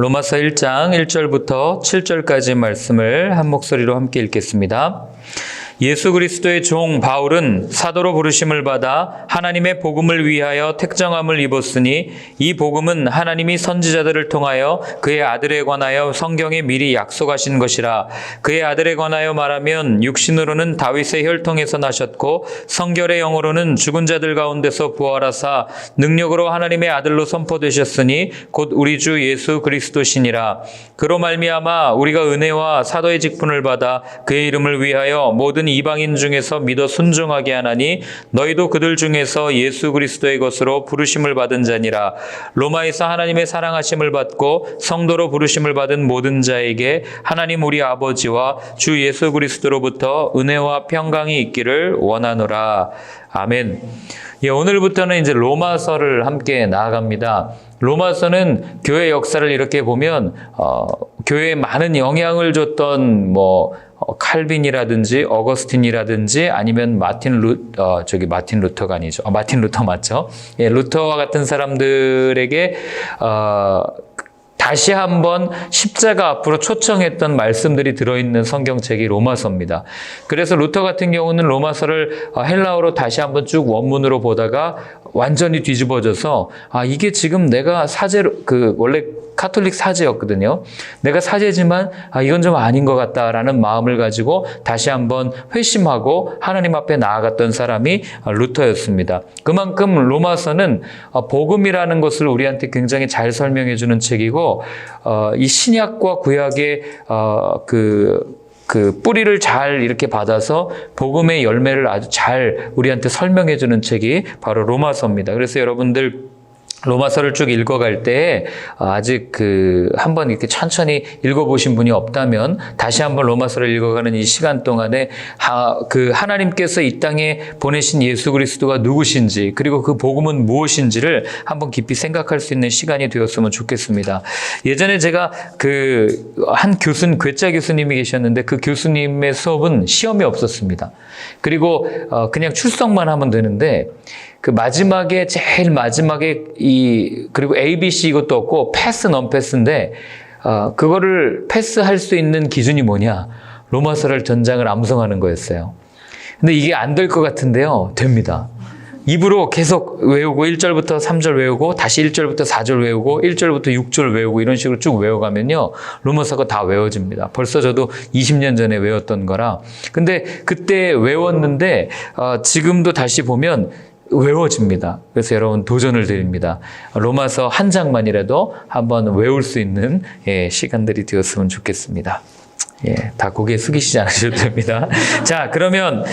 로마서 1장 1절부터 7절까지 말씀을 한 목소리로 함께 읽겠습니다. 예수 그리스도의 종 바울은 사도로 부르심을 받아 하나님의 복음을 위하여 택정함을 입었으니 이 복음은 하나님이 선지자들을 통하여 그의 아들에 관하여 성경에 미리 약속하신 것이라. 그의 아들에 관하여 말하면 육신으로는 다윗의 혈통에서 나셨고 성결의 영으로는 죽은 자들 가운데서 부활하사 능력으로 하나님의 아들로 선포되셨으니 곧 우리 주 예수 그리스도시니라. 그로 말미암아 우리가 은혜와 사도의 직분을 받아 그의 이름을 위하여 모든 이방인 중에서 믿어 순종하게 하나니 너희도 그들 중에서 예수 그리스도의 것으로 부르심을 받은 자니라. 로마에서 하나님의 사랑하심을 받고 성도로 부르심을 받은 모든 자에게 하나님 우리 아버지와 주 예수 그리스도로부터 은혜와 평강이 있기를 원하노라. 아멘. 오늘부터는 이제 로마서를 함께 나아갑니다. 로마서는 교회 역사를 이렇게 보면 교회에 많은 영향을 줬던 칼빈이라든지 어거스틴이라든지 아니면 마틴 루터가 아니죠. 마틴 루터 맞죠? 루터와 같은 사람들에게 다시 한번 십자가 앞으로 초청했던 말씀들이 들어있는 성경책이 로마서입니다. 그래서 루터 같은 경우는 로마서를 헬라어로 다시 한번 쭉 원문으로 보다가 완전히 뒤집어져서 이게 지금 내가 사제로 원래 카톨릭 사제였거든요. 내가 사제지만 이건 좀 아닌 것 같다라는 마음을 가지고 다시 한번 회심하고 하나님 앞에 나아갔던 사람이 루터였습니다. 그만큼 로마서는 복음이라는 것을 우리한테 굉장히 잘 설명해 주는 책이고 이 신약과 구약의 그 뿌리를 잘 이렇게 받아서 복음의 열매를 아주 잘 우리한테 설명해 주는 책이 바로 로마서입니다. 그래서 여러분들 로마서를 쭉 읽어갈 때 아직 한번 이렇게 천천히 읽어보신 분이 없다면 다시 한번 로마서를 읽어가는 이 시간 동안에 하나님께서 이 땅에 보내신 예수 그리스도가 누구신지 그리고 그 복음은 무엇인지를 한번 깊이 생각할 수 있는 시간이 되었으면 좋겠습니다. 예전에 제가 한 괴짜 교수님이 계셨는데 그 교수님의 수업은 시험이 없었습니다. 그리고 그냥 출석만 하면 되는데 제일 마지막에 그리고 ABC 이것도 없고 패스, non-패스인데, 그거를 패스할 수 있는 기준이 뭐냐? 로마서를 전장을 암송하는 거였어요. 근데 이게 안 될 것 같은데요. 됩니다. 입으로 계속 외우고 1절부터 3절 외우고 다시 1절부터 4절 외우고 1절부터 6절 외우고 이런 식으로 쭉 외워가면요. 로마서가 다 외워집니다. 벌써 저도 20년 전에 외웠던 거라. 근데 그때 외웠는데 지금도 다시 보면 외워집니다. 그래서 여러분 도전을 드립니다. 로마서 한 장만이라도 한번 외울 수 있는 시간들이 되었으면 좋겠습니다. 다 고개 숙이시지 않으셔도 됩니다. 자, 그러면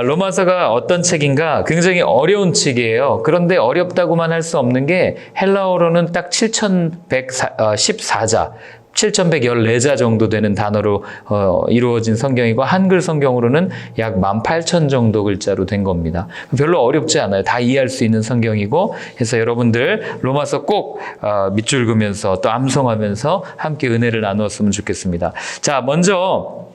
로마서가 어떤 책인가? 굉장히 어려운 책이에요. 그런데 어렵다고만 할 수 없는 게 헬라어로는 딱 7114자 7114자 정도 되는 단어로 이루어진 성경이고 한글 성경으로는 약 18,000 정도 글자로 된 겁니다. 별로 어렵지 않아요. 다 이해할 수 있는 성경이고 해서 여러분들 로마서 꼭 밑줄 그으면서 또 암송하면서 함께 은혜를 나누었으면 좋겠습니다. 자, 먼저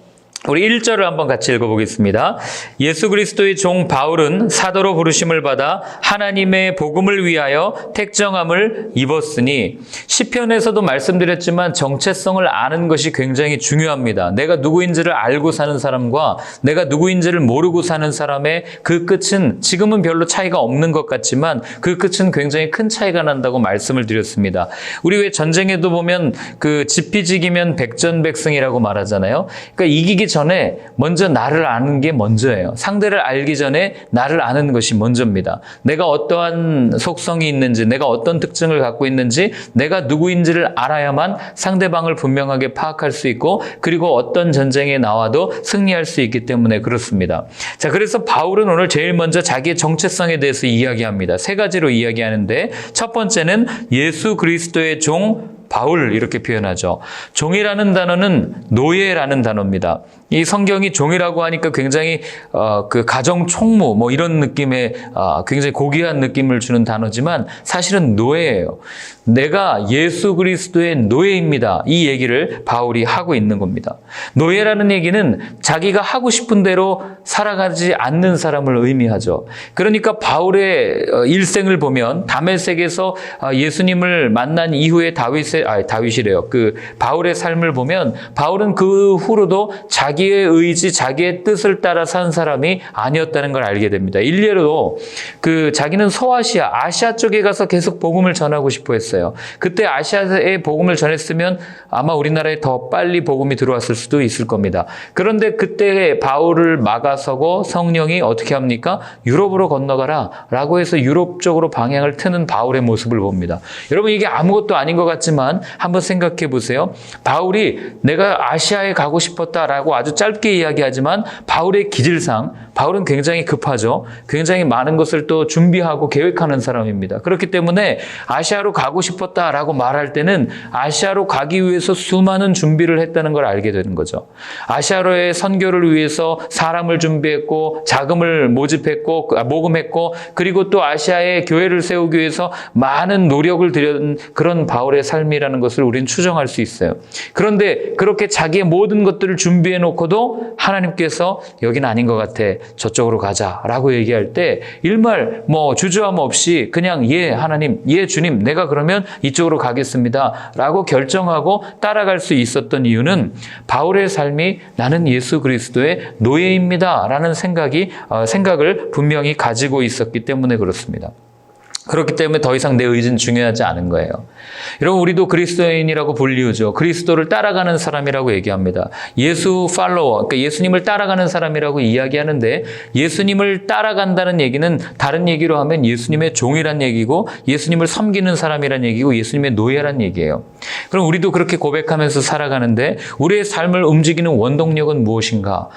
우리 1절을 한번 같이 읽어보겠습니다. 예수 그리스도의 종 바울은 사도로 부르심을 받아 하나님의 복음을 위하여 택정함을 입었으니 시편에서도 말씀드렸지만 정체성을 아는 것이 굉장히 중요합니다. 내가 누구인지를 알고 사는 사람과 내가 누구인지를 모르고 사는 사람의 그 끝은 지금은 별로 차이가 없는 것 같지만 그 끝은 굉장히 큰 차이가 난다고 말씀을 드렸습니다. 우리 왜 전쟁에도 보면 지피지기면 백전백승이라고 말하잖아요. 그러니까 이기기 전에 먼저 나를 아는 게 먼저예요. 상대를 알기 전에 나를 아는 것이 먼저입니다. 내가 어떠한 속성이 있는지, 내가 어떤 특징을 갖고 있는지, 내가 누구인지를 알아야만 상대방을 분명하게 파악할 수 있고, 그리고 어떤 전쟁에 나와도 승리할 수 있기 때문에 그렇습니다. 자, 그래서 바울은 오늘 제일 먼저 자기의 정체성에 대해서 이야기합니다. 3가지로 이야기하는데, 첫 번째는 예수 그리스도의 종 바울 이렇게 표현하죠. 종이라는 단어는 노예라는 단어입니다. 이 성경이 종이라고 하니까 굉장히 그 가정 총무 뭐 이런 느낌의 굉장히 고귀한 느낌을 주는 단어지만 사실은 노예예요. 내가 예수 그리스도의 노예입니다. 이 얘기를 바울이 하고 있는 겁니다. 노예라는 얘기는 자기가 하고 싶은 대로 살아가지 않는 사람을 의미하죠. 그러니까 바울의 일생을 보면 다메섹에서 예수님을 만난 이후에 다윗이래요. 그 바울의 삶을 보면 바울은 그 후로도 자기의 의지, 자기의 뜻을 따라 산 사람이 아니었다는 걸 알게 됩니다. 일례로 그 자기는 아시아 쪽에 가서 계속 복음을 전하고 싶어 했어요. 그때 아시아에 복음을 전했으면 아마 우리나라에 더 빨리 복음이 들어왔을 수도 있을 겁니다. 그런데 그때 바울을 막아서고 성령이 어떻게 합니까? 유럽으로 건너가라 라고 해서 유럽 쪽으로 방향을 트는 바울의 모습을 봅니다. 여러분 이게 아무것도 아닌 것 같지만 한번 생각해 보세요. 바울이 내가 아시아에 가고 싶었다라고 아주 짧게 이야기하지만 바울의 기질상 바울은 굉장히 급하죠. 굉장히 많은 것을 또 준비하고 계획하는 사람입니다. 그렇기 때문에 아시아로 가고 싶었다라고 말할 때는 아시아로 가기 위해서 수많은 준비를 했다는 걸 알게 되는 거죠. 아시아로의 선교를 위해서 사람을 준비했고 자금을 모금했고 그리고 또 아시아에 교회를 세우기 위해서 많은 노력을 들인 그런 바울의 삶이라는 것을 우리는 추정할 수 있어요. 그런데 그렇게 자기의 모든 것들을 준비해 놓고도 하나님께서 여기는 아닌 것 같아. 저쪽으로 가자라고 얘기할 때 일말 주저함 없이 그냥 예 하나님, 예 주님, 내가 그러면 이쪽으로 가겠습니다 라고 결정하고 따라갈 수 있었던 이유는 바울의 삶이 나는 예수 그리스도의 노예입니다 라는 생각을 분명히 가지고 있었기 때문에 그렇습니다. 그렇기 때문에 더 이상 내 의지는 중요하지 않은 거예요. 여러분 우리도 그리스도인이라고 불리우죠. 그리스도를 따라가는 사람이라고 얘기합니다. 예수 팔로워, 그러니까 예수님을 따라가는 사람이라고 이야기하는데 예수님을 따라간다는 얘기는 다른 얘기로 하면 예수님의 종이란 얘기고 예수님을 섬기는 사람이란 얘기고 예수님의 노예란 얘기예요. 그럼 우리도 그렇게 고백하면서 살아가는데 우리의 삶을 움직이는 원동력은 무엇인가?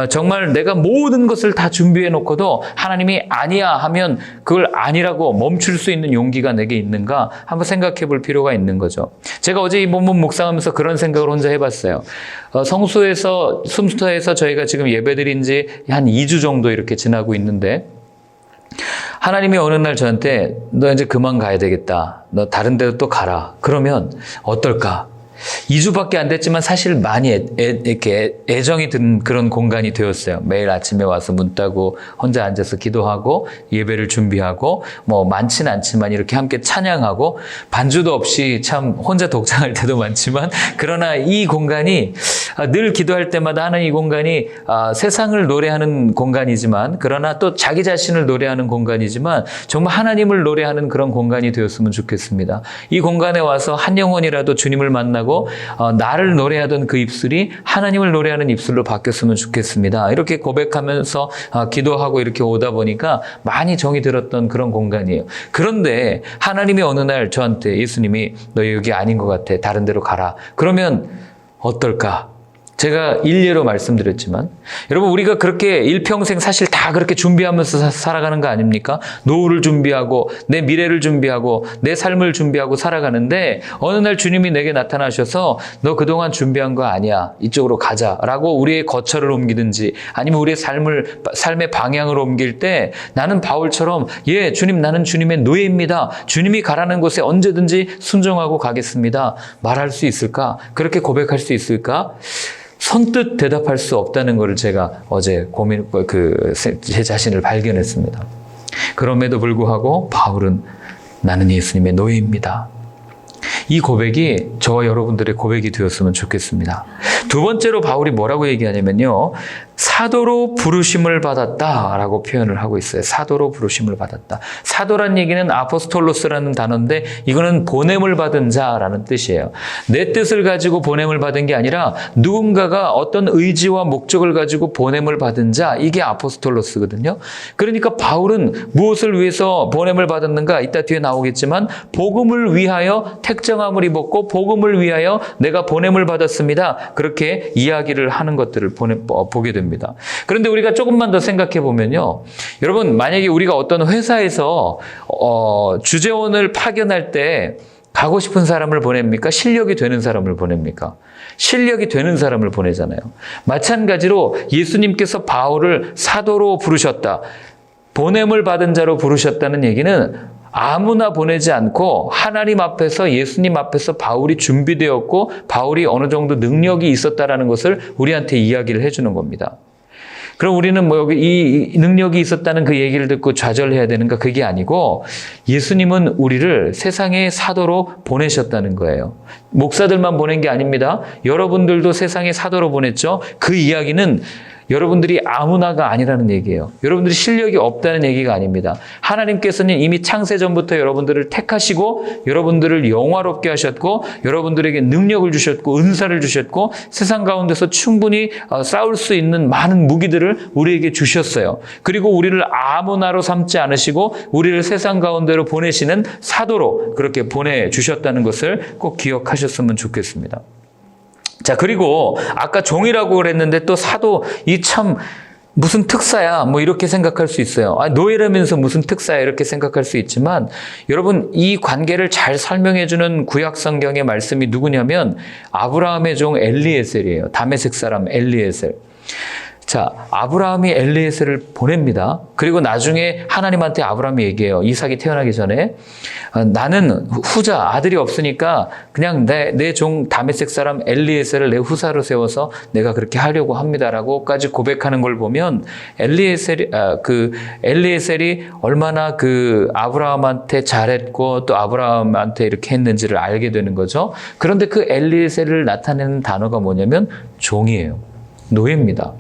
정말 내가 모든 것을 다 준비해 놓고도 하나님이 아니야 하면 그걸 아니라고 멈출 수 있는 용기가 내게 있는가 한번 생각해 볼 필요가 있는 거죠. 제가 어제 이 본문 묵상하면서 그런 생각을 혼자 해봤어요. 성수에서 숨스터에서 저희가 지금 예배드린 지 한 2주 정도 이렇게 지나고 있는데 하나님이 어느 날 저한테 너 이제 그만 가야 되겠다. 너 다른 데로 또 가라. 그러면 어떨까? 2주밖에 안 됐지만 사실 많이 이렇게 애정이 든 그런 공간이 되었어요. 매일 아침에 와서 문 따고 혼자 앉아서 기도하고 예배를 준비하고 많지는 않지만 이렇게 함께 찬양하고 반주도 없이 참 혼자 독창할 때도 많지만 그러나 이 공간이 늘 기도할 때마다 하는 이 공간이 세상을 노래하는 공간이지만 그러나 또 자기 자신을 노래하는 공간이지만 정말 하나님을 노래하는 그런 공간이 되었으면 좋겠습니다. 이 공간에 와서 한 영혼이라도 주님을 만나고 나를 노래하던 그 입술이 하나님을 노래하는 입술로 바뀌었으면 좋겠습니다. 이렇게 고백하면서 기도하고 이렇게 오다 보니까 많이 정이 들었던 그런 공간이에요. 그런데 하나님이 어느 날 저한테 예수님이 너 여기 아닌 것 같아. 다른 데로 가라. 그러면 어떨까? 제가 일례로 말씀드렸지만 여러분 우리가 그렇게 일평생 사실 다 그렇게 준비하면서 살아가는 거 아닙니까? 노후를 준비하고 내 미래를 준비하고 내 삶을 준비하고 살아가는데 어느 날 주님이 내게 나타나셔서 너 그동안 준비한 거 아니야. 이쪽으로 가자라고 우리의 거처를 옮기든지 아니면 우리의 삶의 방향을 옮길 때 나는 바울처럼 예 주님 나는 주님의 노예입니다. 주님이 가라는 곳에 언제든지 순종하고 가겠습니다. 말할 수 있을까? 그렇게 고백할 수 있을까? 선뜻 대답할 수 없다는 것을 제가 어제 제 자신을 발견했습니다. 그럼에도 불구하고 바울은 나는 예수님의 노예입니다. 이 고백이 저와 여러분들의 고백이 되었으면 좋겠습니다. 두 번째로 바울이 뭐라고 얘기하냐면요. 사도로 부르심을 받았다라고 표현을 하고 있어요. 사도로 부르심을 받았다. 사도란 얘기는 아포스톨로스라는 단어인데 이거는 보냄을 받은 자라는 뜻이에요. 내 뜻을 가지고 보냄을 받은 게 아니라 누군가가 어떤 의지와 목적을 가지고 보냄을 받은 자, 이게 아포스톨로스거든요. 그러니까 바울은 무엇을 위해서 보냄을 받았는가? 이따 뒤에 나오겠지만 복음을 위하여 택정함을 입었고 복음을 위하여 내가 보냄을 받았습니다. 그렇게 이야기를 하는 것들을 보게 됩니다. 그런데 우리가 조금만 더 생각해 보면요. 여러분 만약에 우리가 어떤 회사에서 주재원을 파견할 때 가고 싶은 사람을 보냅니까? 실력이 되는 사람을 보냅니까? 실력이 되는 사람을 보내잖아요. 마찬가지로 예수님께서 바울을 사도로 부르셨다. 보냄을 받은 자로 부르셨다는 얘기는 아무나 보내지 않고 하나님 앞에서, 예수님 앞에서 바울이 준비되었고 바울이 어느 정도 능력이 있었다라는 것을 우리한테 이야기를 해주는 겁니다. 그럼 우리는 뭐 여기 이 능력이 있었다는 그 얘기를 듣고 좌절해야 되는가? 그게 아니고 예수님은 우리를 세상의 사도로 보내셨다는 거예요. 목사들만 보낸 게 아닙니다. 여러분들도 세상의 사도로 보냈죠. 그 이야기는 여러분들이 아무나가 아니라는 얘기예요. 여러분들이 실력이 없다는 얘기가 아닙니다. 하나님께서는 이미 창세 전부터 여러분들을 택하시고 여러분들을 영화롭게 하셨고 여러분들에게 능력을 주셨고 은사를 주셨고 세상 가운데서 충분히 싸울 수 있는 많은 무기들을 우리에게 주셨어요. 그리고 우리를 아무나로 삼지 않으시고 우리를 세상 가운데로 보내시는 사도로 그렇게 보내주셨다는 것을 꼭 기억하셨으면 좋겠습니다. 자, 그리고 아까 종이라고 그랬는데 또 사도, 이 참 무슨 특사야 뭐 이렇게 생각할 수 있어요. 노예라면서 무슨 특사야 이렇게 생각할 수 있지만 여러분 이 관계를 잘 설명해 주는 구약 성경의 말씀이 누구냐면 아브라함의 종 엘리에셀이에요. 다메섹 사람 엘리에셀. 자, 아브라함이 엘리에셀을 보냅니다. 그리고 나중에 하나님한테 아브라함이 얘기해요. 이삭이 태어나기 전에 나는 후자, 아들이 없으니까 그냥 내 종 다메섹 사람 엘리에셀을 내 후사로 세워서 내가 그렇게 하려고 합니다라고까지 고백하는 걸 보면 엘리에셀이 얼마나 그 아브라함한테 잘했고 또 아브라함한테 이렇게 했는지를 알게 되는 거죠. 그런데 그 엘리에셀을 나타내는 단어가 뭐냐면 종이에요. 노예입니다.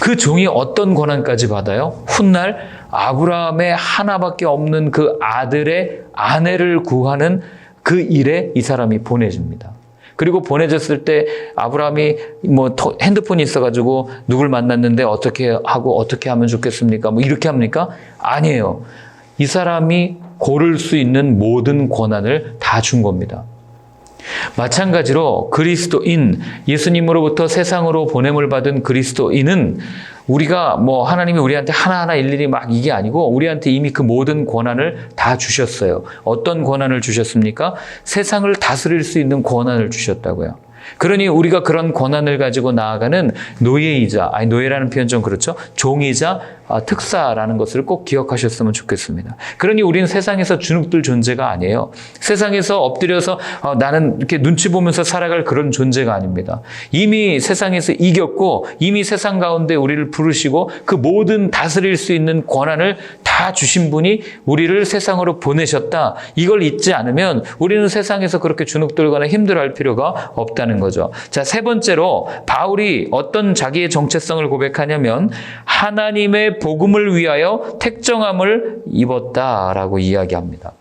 그 종이 어떤 권한까지 받아요? 훗날 아브라함의 하나밖에 없는 그 아들의 아내를 구하는 그 일에 이 사람이 보내집니다. 그리고 보내졌을 때 아브라함이 뭐 핸드폰이 있어가지고 누굴 만났는데 어떻게 하고 어떻게 하면 좋겠습니까? 뭐 이렇게 합니까? 아니에요. 이 사람이 고를 수 있는 모든 권한을 다 준 겁니다. 마찬가지로 그리스도인, 예수님으로부터 세상으로 보냄을 받은 그리스도인은 우리가 뭐 하나님이 우리한테 하나하나 일일이 막 이게 아니고 우리한테 이미 그 모든 권한을 다 주셨어요. 어떤 권한을 주셨습니까? 세상을 다스릴 수 있는 권한을 주셨다고요. 그러니 우리가 그런 권한을 가지고 나아가는 노예이자, 노예라는 표현 좀 그렇죠? 종이자 특사라는 것을 꼭 기억하셨으면 좋겠습니다. 그러니 우리는 세상에서 주눅들 존재가 아니에요. 세상에서 엎드려서 나는 이렇게 눈치 보면서 살아갈 그런 존재가 아닙니다. 이미 세상에서 이겼고 이미 세상 가운데 우리를 부르시고 그 모든 다스릴 수 있는 권한을 다 주신 분이 우리를 세상으로 보내셨다. 이걸 잊지 않으면 우리는 세상에서 그렇게 주눅들거나 힘들어할 필요가 없다는 거죠. 자, 세 번째로 바울이 어떤 자기의 정체성을 고백하냐면 하나님의 복음을 위하여 택정함을 입었다라고 이야기합니다.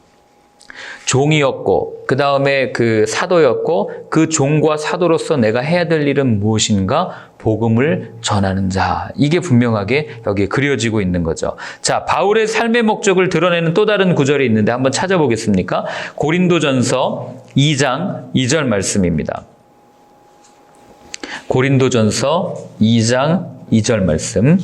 종이었고 그 다음에 그 사도였고 그 종과 사도로서 내가 해야 될 일은 무엇인가? 복음을 전하는 자. 이게 분명하게 여기에 그려지고 있는 거죠. 자, 바울의 삶의 목적을 드러내는 또 다른 구절이 있는데 한번 찾아보겠습니까? 고린도전서 2장 2절 말씀입니다. 고린도전서 2장 2절 말씀.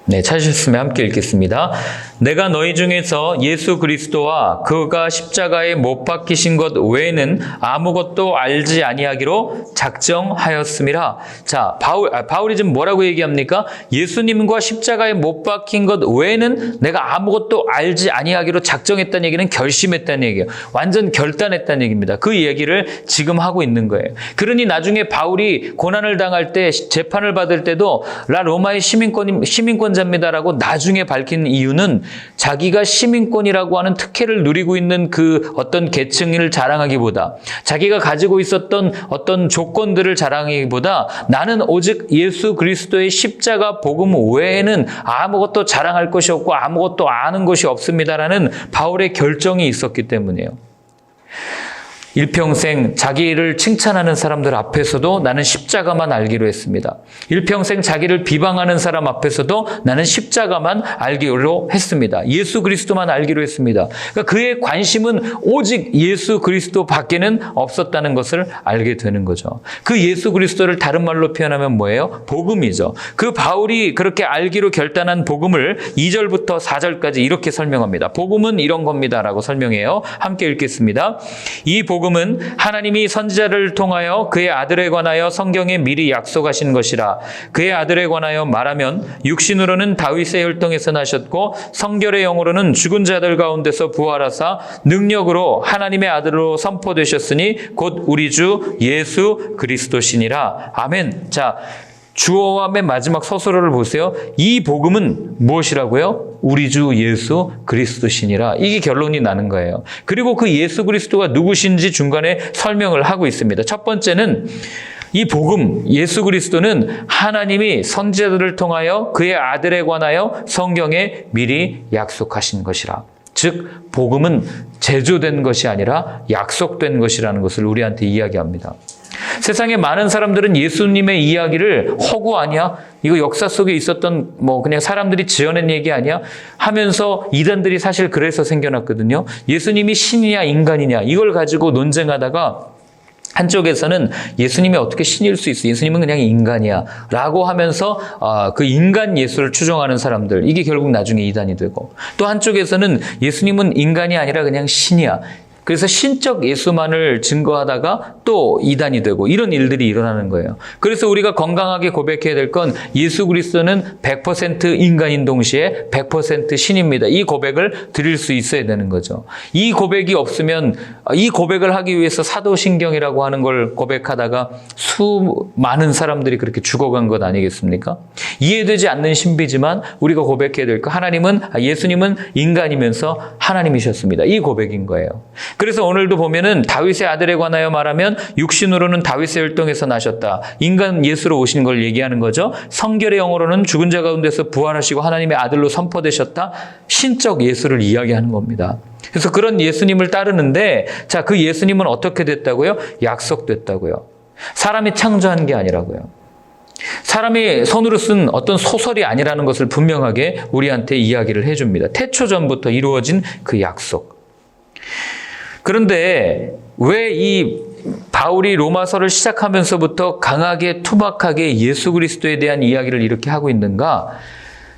네, 찾으셨으면 함께 읽겠습니다. 내가 너희 중에서 예수 그리스도와 그가 십자가에 못 박히신 것 외에는 아무것도 알지 아니하기로 작정하였음이라. 자, 바울이 지금 뭐라고 얘기합니까? 예수님과 십자가에 못 박힌 것 외에는 내가 아무것도 알지 아니하기로 작정했다는 얘기는 결심했다는 얘기예요. 완전 결단했다는 얘기입니다. 그 얘기를 지금 하고 있는 거예요. 그러니 나중에 바울이 고난을 당할 때 재판을 받을 때도 나 로마의 시민권자입니다라고 나중에 밝힌 이유는 자기가 시민권이라고 하는 특혜를 누리고 있는 그 어떤 계층을 자랑하기보다 자기가 가지고 있었던 어떤 조건들을 자랑하기보다 나는 오직 예수 그리스도의 십자가 복음 외에는 아무것도 자랑할 것이 없고 아무것도 아는 것이 없습니다라는 바울의 결정이 있었기 때문이에요. 일평생 자기를 칭찬하는 사람들 앞에서도 나는 십자가만 알기로 했습니다. 일평생 자기를 비방하는 사람 앞에서도 나는 십자가만 알기로 했습니다. 예수 그리스도만 알기로 했습니다. 그러니까 그의 관심은 오직 예수 그리스도 밖에는 없었다는 것을 알게 되는 거죠. 그 예수 그리스도를 다른 말로 표현하면 뭐예요? 복음이죠. 그 바울이 그렇게 알기로 결단한 복음을 2절부터 4절까지 이렇게 설명합니다. 복음은 이런 겁니다라고 설명해요. 함께 읽겠습니다. 이 복음은 하나님이 선지자를 통하여 그의 아들에 관하여 성경에 미리 약속하신 것이라. 그의 아들에 관하여 말하면 육신으로는 다윗의 혈통에서 나셨고 성결의 영으로는 죽은 자들 가운데서 부활하사 능력으로 하나님의 아들로 선포되셨으니 곧 우리 주 예수 그리스도시니라. 아멘. 자, 주어와 맨 마지막 서술어를 보세요. 이 복음은 무엇이라고요? 우리 주 예수 그리스도시니라. 이게 결론이 나는 거예요. 그리고 그 예수 그리스도가 누구신지 중간에 설명을 하고 있습니다. 첫 번째는 이 복음, 예수 그리스도는 하나님이 선지자들을 통하여 그의 아들에 관하여 성경에 미리 약속하신 것이라. 즉 복음은 제조된 것이 아니라 약속된 것이라는 것을 우리한테 이야기합니다. 세상에 많은 사람들은 예수님의 이야기를 허구 아니야? 이거 역사 속에 있었던 그냥 사람들이 지어낸 얘기 아니야? 하면서 이단들이 사실 그래서 생겨났거든요. 예수님이 신이냐 인간이냐 이걸 가지고 논쟁하다가 한쪽에서는 예수님이 어떻게 신일 수 있어? 예수님은 그냥 인간이야 라고 하면서 그 인간 예수를 추종하는 사람들, 이게 결국 나중에 이단이 되고, 또 한쪽에서는 예수님은 인간이 아니라 그냥 신이야, 그래서 신적 예수만을 증거하다가 또 이단이 되고, 이런 일들이 일어나는 거예요. 그래서 우리가 건강하게 고백해야 될 건 예수 그리스도는 100% 인간인 동시에 100% 신입니다. 이 고백을 드릴 수 있어야 되는 거죠. 이 고백이 없으면, 이 고백을 하기 위해서 사도신경이라고 하는 걸 고백하다가 수많은 사람들이 그렇게 죽어간 것 아니겠습니까? 이해되지 않는 신비지만 우리가 고백해야 될 거, 예수님은 인간이면서 하나님이셨습니다. 이 고백인 거예요. 그래서 오늘도 보면은 다윗의 아들에 관하여 말하면 육신으로는 다윗의 혈통에서 나셨다. 인간 예수로 오신 걸 얘기하는 거죠. 성결의 영으로는 죽은 자 가운데서 부활하시고 하나님의 아들로 선포되셨다. 신적 예수를 이야기하는 겁니다. 그래서 그런 예수님을 따르는데, 자, 그 예수님은 어떻게 됐다고요? 약속됐다고요. 사람이 창조한 게 아니라고요. 사람이 손으로 쓴 어떤 소설이 아니라는 것을 분명하게 우리한테 이야기를 해줍니다. 태초전부터 이루어진 그 약속. 그런데 왜 이 바울이 로마서를 시작하면서부터 강하게 투박하게 예수 그리스도에 대한 이야기를 이렇게 하고 있는가?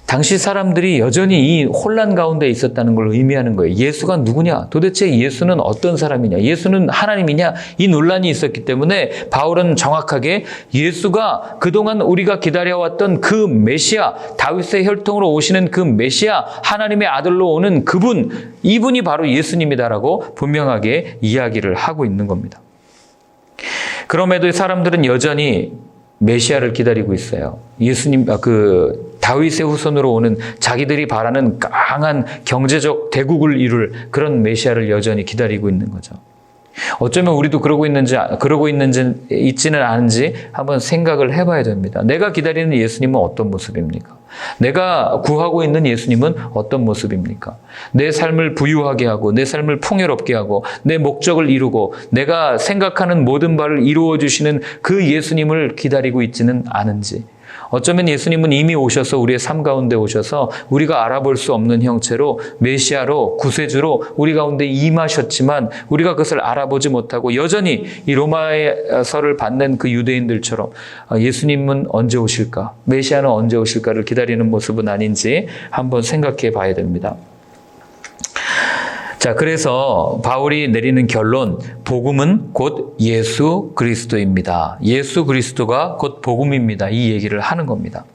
당시 사람들이 여전히 이 혼란 가운데 있었다는 걸 의미하는 거예요. 예수가 누구냐? 도대체 예수는 어떤 사람이냐? 예수는 하나님이냐? 이 논란이 있었기 때문에 바울은 정확하게 예수가 그동안 우리가 기다려왔던 그 메시아, 다윗의 혈통으로 오시는 그 메시아, 하나님의 아들로 오는 그분, 이분이 바로 예수님이다라고 분명하게 이야기를 하고 있는 겁니다. 그럼에도 사람들은 여전히 메시아를 기다리고 있어요. 예수님, 다윗의 후손으로 오는 자기들이 바라는 강한 경제적 대국을 이룰 그런 메시아를 여전히 기다리고 있는 거죠. 어쩌면 우리도 그러고 있지는 않은지 한번 생각을 해봐야 됩니다. 내가 기다리는 예수님은 어떤 모습입니까? 내가 구하고 있는 예수님은 어떤 모습입니까? 내 삶을 부유하게 하고, 내 삶을 풍요롭게 하고, 내 목적을 이루고, 내가 생각하는 모든 바를 이루어 주시는 그 예수님을 기다리고 있지는 않은지, 어쩌면 예수님은 이미 오셔서 우리의 삶 가운데 오셔서 우리가 알아볼 수 없는 형체로 메시아로, 구세주로 우리 가운데 임하셨지만 우리가 그것을 알아보지 못하고 여전히 이 로마서를 받는 그 유대인들처럼 예수님은 언제 오실까? 메시아는 언제 오실까를 기다리는 모습은 아닌지 한번 생각해 봐야 됩니다. 자, 그래서 바울이 내리는 결론, 복음은 곧 예수 그리스도입니다. 예수 그리스도가 곧 복음입니다. 이 얘기를 하는 겁니다.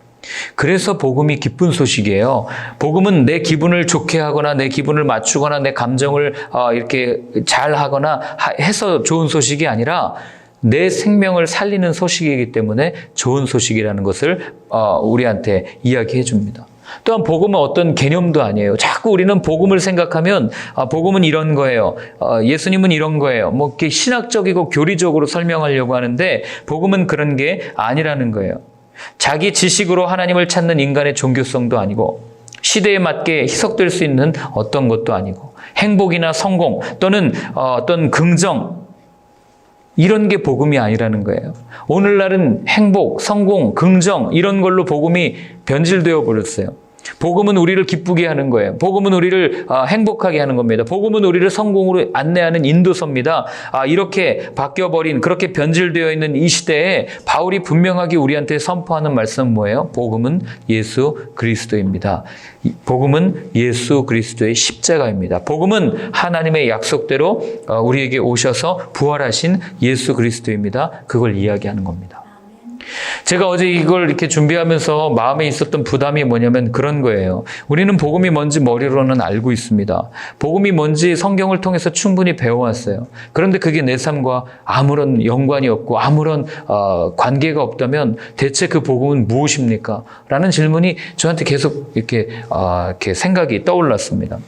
그래서 복음이 기쁜 소식이에요. 복음은 내 기분을 좋게 하거나 내 기분을 맞추거나 내 감정을 이렇게 잘 하거나 해서 좋은 소식이 아니라 내 생명을 살리는 소식이기 때문에 좋은 소식이라는 것을 우리한테 이야기해 줍니다. 또한 복음은 어떤 개념도 아니에요. 자꾸 우리는 복음을 생각하면 복음은 이런 거예요. 예수님은 이런 거예요. 이렇게 신학적이고 교리적으로 설명하려고 하는데 복음은 그런 게 아니라는 거예요. 자기 지식으로 하나님을 찾는 인간의 종교성도 아니고, 시대에 맞게 희석될 수 있는 어떤 것도 아니고, 행복이나 성공 또는 어떤 긍정, 이런 게 복음이 아니라는 거예요. 오늘날은 행복, 성공, 긍정 이런 걸로 복음이 변질되어 버렸어요. 복음은 우리를 기쁘게 하는 거예요. 복음은 우리를 행복하게 하는 겁니다. 복음은 우리를 성공으로 안내하는 인도서입니다. 이렇게 바뀌어버린, 그렇게 변질되어 있는 이 시대에 바울이 분명하게 우리한테 선포하는 말씀은 뭐예요? 복음은 예수 그리스도입니다. 복음은 예수 그리스도의 십자가입니다. 복음은 하나님의 약속대로 우리에게 오셔서 부활하신 예수 그리스도입니다. 그걸 이야기하는 겁니다. 제가 어제 이걸 이렇게 준비하면서 마음에 있었던 부담이 뭐냐면 그런 거예요. 우리는 복음이 뭔지 머리로는 알고 있습니다. 복음이 뭔지 성경을 통해서 충분히 배워왔어요. 그런데 그게 내 삶과 아무런 연관이 없고 아무런 관계가 없다면 대체 그 복음은 무엇입니까? 라는 질문이 저한테 계속 이렇게 생각이 떠올랐습니다.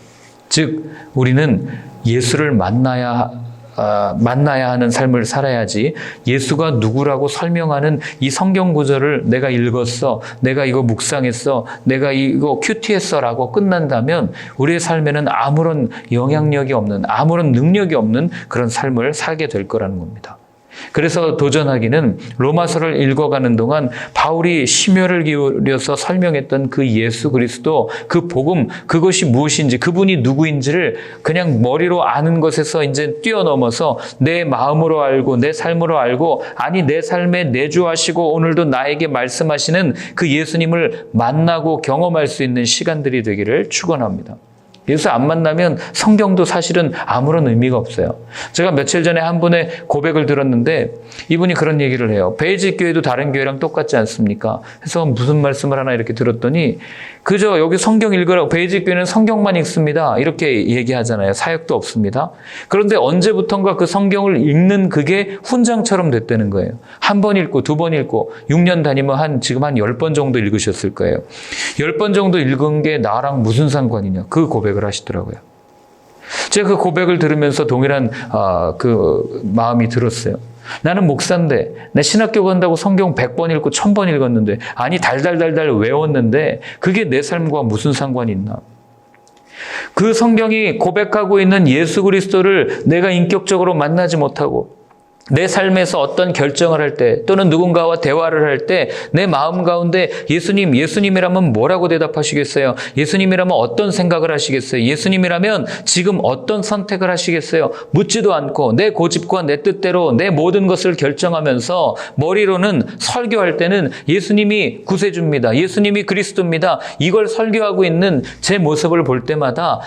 즉 우리는 예수를 만나야 하는 삶을 살아야지 예수가 누구라고 설명하는 이 성경 구절을 내가 읽었어, 내가 이거 묵상했어, 내가 이거 큐티했어 라고 끝난다면 우리의 삶에는 아무런 영향력이 없는, 아무런 능력이 없는 그런 삶을 살게 될 거라는 겁니다. 그래서 도전하기는 로마서를 읽어가는 동안 바울이 심혈을 기울여서 설명했던 그 예수 그리스도, 그 복음, 그것이 무엇인지, 그분이 누구인지를 그냥 머리로 아는 것에서 이제 뛰어넘어서 내 마음으로 알고 내 삶으로 알고, 아니 내 삶에 내주하시고 오늘도 나에게 말씀하시는 그 예수님을 만나고 경험할 수 있는 시간들이 되기를 축원합니다. 예수 안 만나면 성경도 사실은 아무런 의미가 없어요. 제가 며칠 전에 한 분의 고백을 들었는데 이분이 그런 얘기를 해요. 베이직 교회도 다른 교회랑 똑같지 않습니까? 그래서 무슨 말씀을 하나 이렇게 들었더니 그저 여기 성경 읽으라고, 베이직 교회는 성경만 읽습니다 이렇게 얘기하잖아요. 사역도 없습니다. 그런데 언제부턴가 그 성경을 읽는 그게 훈장처럼 됐다는 거예요. 한 번 읽고 두 번 읽고 6년 다니면 지금 한 10번 정도 읽으셨을 거예요. 10번 정도 읽은 게 나랑 무슨 상관이냐, 그 고백을 하시더라고요. 제가 그 고백을 들으면서 동일한 그 마음이 들었어요. 나는 목사인데 내 신학교 간다고 성경 100번 읽고 1000번 읽었는데, 아니 달달달달 외웠는데 그게 내 삶과 무슨 상관이 있나. 그 성경이 고백하고 있는 예수 그리스도를 내가 인격적으로 만나지 못하고 내 삶에서 어떤 결정을 할 때 또는 누군가와 대화를 할 때 내 마음 가운데 예수님이라면 뭐라고 대답하시겠어요? 예수님이라면 어떤 생각을 하시겠어요? 예수님이라면 지금 어떤 선택을 하시겠어요? 묻지도 않고 내 고집과 내 뜻대로 내 모든 것을 결정하면서 머리로는 설교할 때는 예수님이 구세주입니다, 예수님이 그리스도입니다, 이걸 설교하고 있는 제 모습을 볼 때마다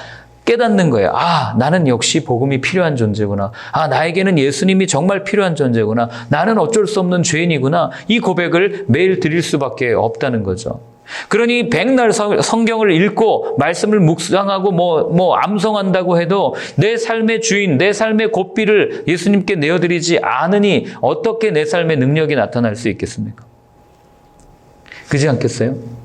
깨닫는 거예요. 나는 역시 복음이 필요한 존재구나. 나에게는 예수님이 정말 필요한 존재구나. 나는 어쩔 수 없는 죄인이구나. 이 고백을 매일 드릴 수밖에 없다는 거죠. 그러니 백날 성경을 읽고 말씀을 묵상하고 암송한다고 해도 내 삶의 주인, 내 삶의 고삐를 예수님께 내어드리지 않으니 어떻게 내 삶의 능력이 나타날 수 있겠습니까? 그렇지 않겠어요?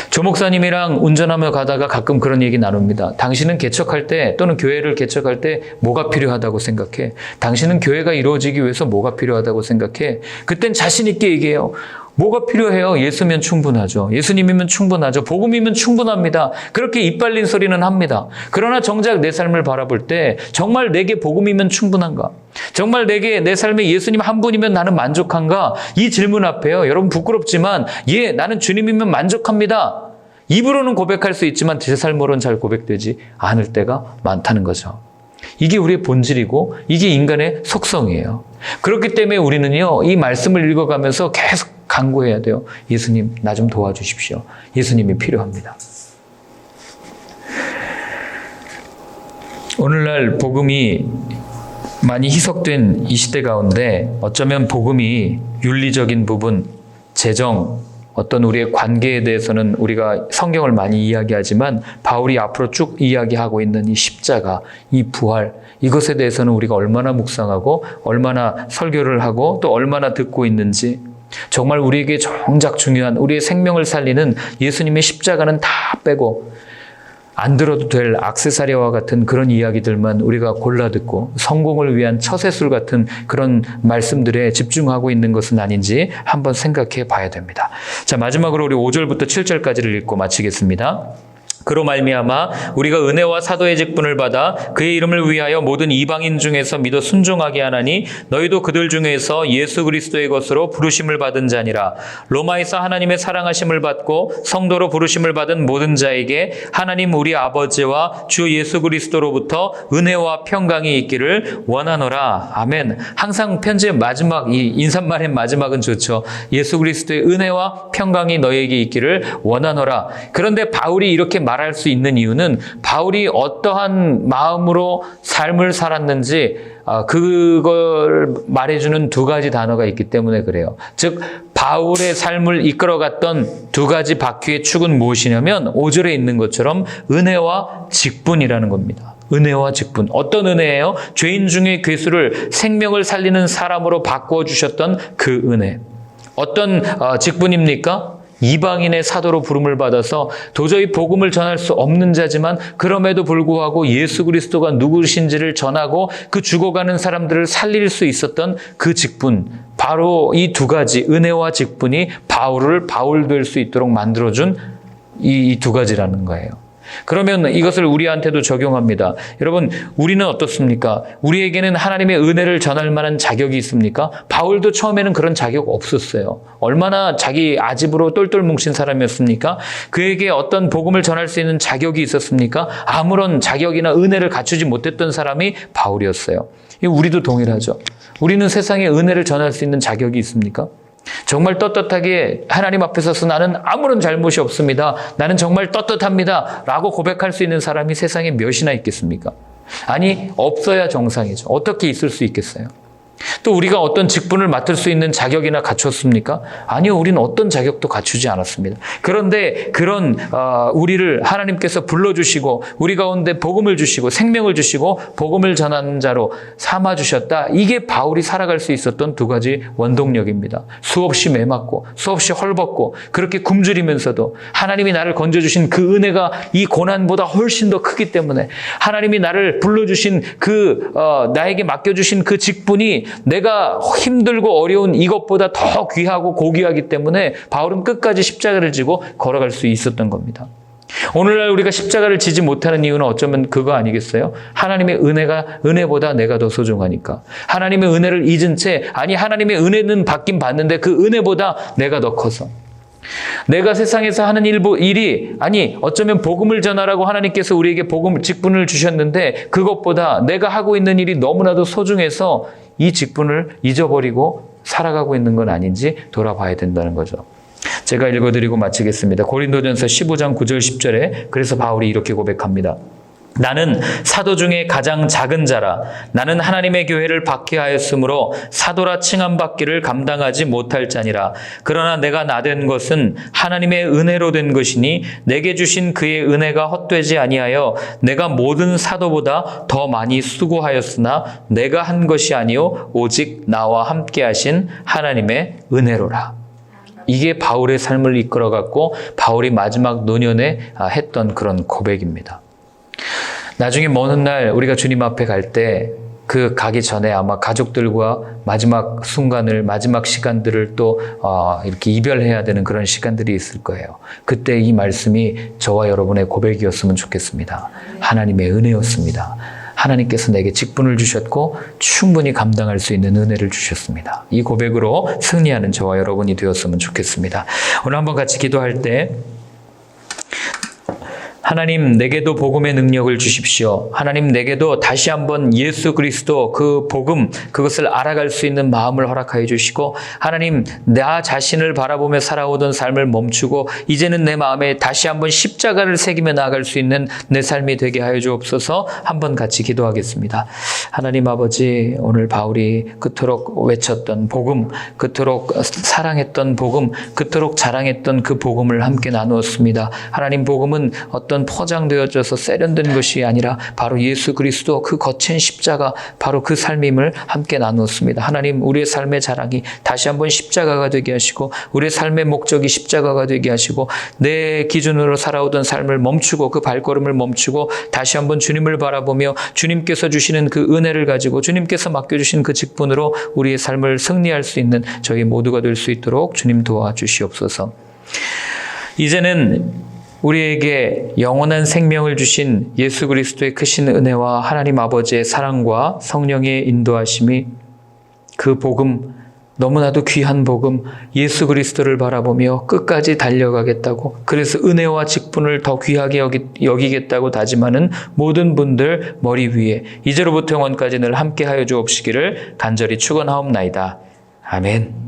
조 목사님이랑 운전하며 가다가 가끔 그런 얘기 나눕니다. 당신은 개척할 때 또는 교회를 개척할 때 뭐가 필요하다고 생각해? 당신은 교회가 이루어지기 위해서 뭐가 필요하다고 생각해? 그땐 자신 있게 얘기해요. 뭐가 필요해요? 예수면 충분하죠. 예수님이면 충분하죠. 복음이면 충분합니다. 그렇게 이빨린 소리는 합니다. 그러나 정작 내 삶을 바라볼 때 정말 내게 복음이면 충분한가? 정말 내게 내 삶에 예수님 한 분이면 나는 만족한가? 이 질문 앞에요. 여러분 부끄럽지만 나는 주님이면 만족합니다. 입으로는 고백할 수 있지만 제 삶으로는 잘 고백되지 않을 때가 많다는 거죠. 이게 우리의 본질이고 이게 인간의 속성이에요. 그렇기 때문에 우리는요, 이 말씀을 읽어가면서 계속 간구해야 돼요. 예수님, 나 좀 도와주십시오. 예수님이 필요합니다. 오늘날 복음이 많이 희석된 이 시대 가운데 어쩌면 복음이 윤리적인 부분, 재정, 어떤 우리의 관계에 대해서는 우리가 성경을 많이 이야기하지만 바울이 앞으로 쭉 이야기하고 있는 이 십자가, 이 부활, 이것에 대해서는 우리가 얼마나 묵상하고 얼마나 설교를 하고 또 얼마나 듣고 있는지, 정말 우리에게 정작 중요한 우리의 생명을 살리는 예수님의 십자가는 다 빼고 안 들어도 될 액세서리와 같은 그런 이야기들만 우리가 골라 듣고 성공을 위한 처세술 같은 그런 말씀들에 집중하고 있는 것은 아닌지 한번 생각해 봐야 됩니다. 자, 마지막으로 우리 5절부터 7절까지를 읽고 마치겠습니다. 그로 말미암아 우리가 은혜와 사도의 직분을 받아 그의 이름을 위하여 모든 이방인 중에서 믿어 순종하게 하나니 너희도 그들 중에서 예수 그리스도의 것으로 부르심을 받은 자니라. 로마에서 하나님의 사랑하심을 받고 성도로 부르심을 받은 모든 자에게 하나님 우리 아버지와 주 예수 그리스도로부터 은혜와 평강이 있기를 원하노라. 아멘. 항상 편지의 마지막, 이 인사말의 마지막은 좋죠. 예수 그리스도의 은혜와 평강이 너에게 있기를 원하노라. 그런데 바울이 이렇게 말할 수 있는 이유는 바울이 어떠한 마음으로 삶을 살았는지 그걸 말해주는 두 가지 단어가 있기 때문에 그래요. 즉 바울의 삶을 이끌어갔던 두 가지 바퀴의 축은 무엇이냐면 5절에 있는 것처럼 은혜와 직분이라는 겁니다. 은혜와 직분. 어떤 은혜예요? 죄인 중에 괴수를 생명을 살리는 사람으로 바꾸어 주셨던 그 은혜. 어떤 직분입니까? 이방인의 사도로 부름을 받아서 도저히 복음을 전할 수 없는 자지만 그럼에도 불구하고 예수 그리스도가 누구신지를 전하고 그 죽어가는 사람들을 살릴 수 있었던 그 직분, 바로 이 두 가지 은혜와 직분이 바울을 바울 될 수 있도록 만들어준 이 두 가지라는 거예요. 그러면 이것을 우리한테도 적용합니다. 여러분, 우리는 어떻습니까? 우리에게는 하나님의 은혜를 전할 만한 자격이 있습니까? 바울도 처음에는 그런 자격 없었어요. 얼마나 자기 아집으로 똘똘 뭉친 사람이었습니까? 그에게 어떤 복음을 전할 수 있는 자격이 있었습니까? 아무런 자격이나 은혜를 갖추지 못했던 사람이 바울이었어요. 우리도 동일하죠. 우리는 세상에 은혜를 전할 수 있는 자격이 있습니까? 정말 떳떳하게 하나님 앞에 서서 나는 아무런 잘못이 없습니다. 나는 정말 떳떳합니다. 라고 고백할 수 있는 사람이 세상에 몇이나 있겠습니까? 아니, 없어야 정상이죠. 어떻게 있을 수 있겠어요? 또 우리가 어떤 직분을 맡을 수 있는 자격이나 갖췄습니까? 아니요, 우리는 어떤 자격도 갖추지 않았습니다. 그런데 그런 우리를 하나님께서 불러주시고 우리 가운데 복음을 주시고 생명을 주시고 복음을 전하는 자로 삼아주셨다. 이게 바울이 살아갈 수 있었던 두 가지 원동력입니다. 수없이 매맞고 수없이 헐벗고 그렇게 굶주리면서도 하나님이 나를 건져주신 그 은혜가 이 고난보다 훨씬 더 크기 때문에 하나님이 나를 불러주신 나에게 맡겨주신 그 직분이 내가 힘들고 어려운 이것보다 더 귀하고 고귀하기 때문에 바울은 끝까지 십자가를 지고 걸어갈 수 있었던 겁니다. 오늘날 우리가 십자가를 지지 못하는 이유는 어쩌면 그거 아니겠어요? 하나님의 은혜보다 내가 더 소중하니까. 하나님의 은혜를 잊은 채, 아니 하나님의 은혜는 받긴 받는데 그 은혜보다 내가 더 커서. 내가 세상에서 하는 일이 아니 어쩌면 복음을 전하라고 하나님께서 우리에게 복음 직분을 주셨는데 그것보다 내가 하고 있는 일이 너무나도 소중해서 이 직분을 잊어버리고 살아가고 있는 건 아닌지 돌아봐야 된다는 거죠. 제가 읽어드리고 마치겠습니다. 고린도전서 15장 9절 10절에 그래서 바울이 이렇게 고백합니다. 나는 사도 중에 가장 작은 자라. 나는 하나님의 교회를 박해하였으므로 사도라 칭함받기를 감당하지 못할 자니라. 그러나 내가 나된 것은 하나님의 은혜로 된 것이니 내게 주신 그의 은혜가 헛되지 아니하여 내가 모든 사도보다 더 많이 수고하였으나 내가 한 것이 아니요 오직 나와 함께 하신 하나님의 은혜로라. 이게 바울의 삶을 이끌어갔고 바울이 마지막 노년에 했던 그런 고백입니다. 나중에 먼 훗날 우리가 주님 앞에 갈 때 그 가기 전에 아마 가족들과 마지막 순간을, 마지막 시간들을 또 이렇게 이별해야 되는 그런 시간들이 있을 거예요. 그때 이 말씀이 저와 여러분의 고백이었으면 좋겠습니다. 하나님의 은혜였습니다. 하나님께서 내게 직분을 주셨고 충분히 감당할 수 있는 은혜를 주셨습니다. 이 고백으로 승리하는 저와 여러분이 되었으면 좋겠습니다. 오늘 한번 같이 기도할 때 하나님 내게도 복음의 능력을 주십시오. 하나님 내게도 다시 한번 예수 그리스도 그 복음 그것을 알아갈 수 있는 마음을 허락하여 주시고 하나님 나 자신을 바라보며 살아오던 삶을 멈추고 이제는 내 마음에 다시 한번 십자가를 새기며 나아갈 수 있는 내 삶이 되게 하여 주옵소서. 한번 같이 기도하겠습니다. 하나님 아버지, 오늘 바울이 그토록 외쳤던 복음, 그토록 사랑했던 복음, 그토록 자랑했던 그 복음을 함께 나누었습니다. 하나님 복음은 어떤 포장되어져서 세련된 것이 아니라 바로 예수 그리스도 그 거친 십자가, 바로 그 삶임을 함께 나누었습니다. 하나님 우리의 삶의 자랑이 다시 한번 십자가가 되게 하시고 우리의 삶의 목적이 십자가가 되게 하시고 내 기준으로 살아오던 삶을 멈추고 그 발걸음을 멈추고 다시 한번 주님을 바라보며 주님께서 주시는 그 은혜를 가지고 주님께서 맡겨주신 그 직분으로 우리의 삶을 승리할 수 있는 저희 모두가 될 수 있도록 주님 도와주시옵소서. 이제는 우리에게 영원한 생명을 주신 예수 그리스도의 크신 은혜와 하나님 아버지의 사랑과 성령의 인도하심이 그 복음, 너무나도 귀한 복음 예수 그리스도를 바라보며 끝까지 달려가겠다고, 그래서 은혜와 직분을 더 귀하게 여기겠다고 다짐하는 모든 분들 머리 위에 이제로부터 영원까지 늘 함께하여 주옵시기를 간절히 축원하옵나이다. 아멘.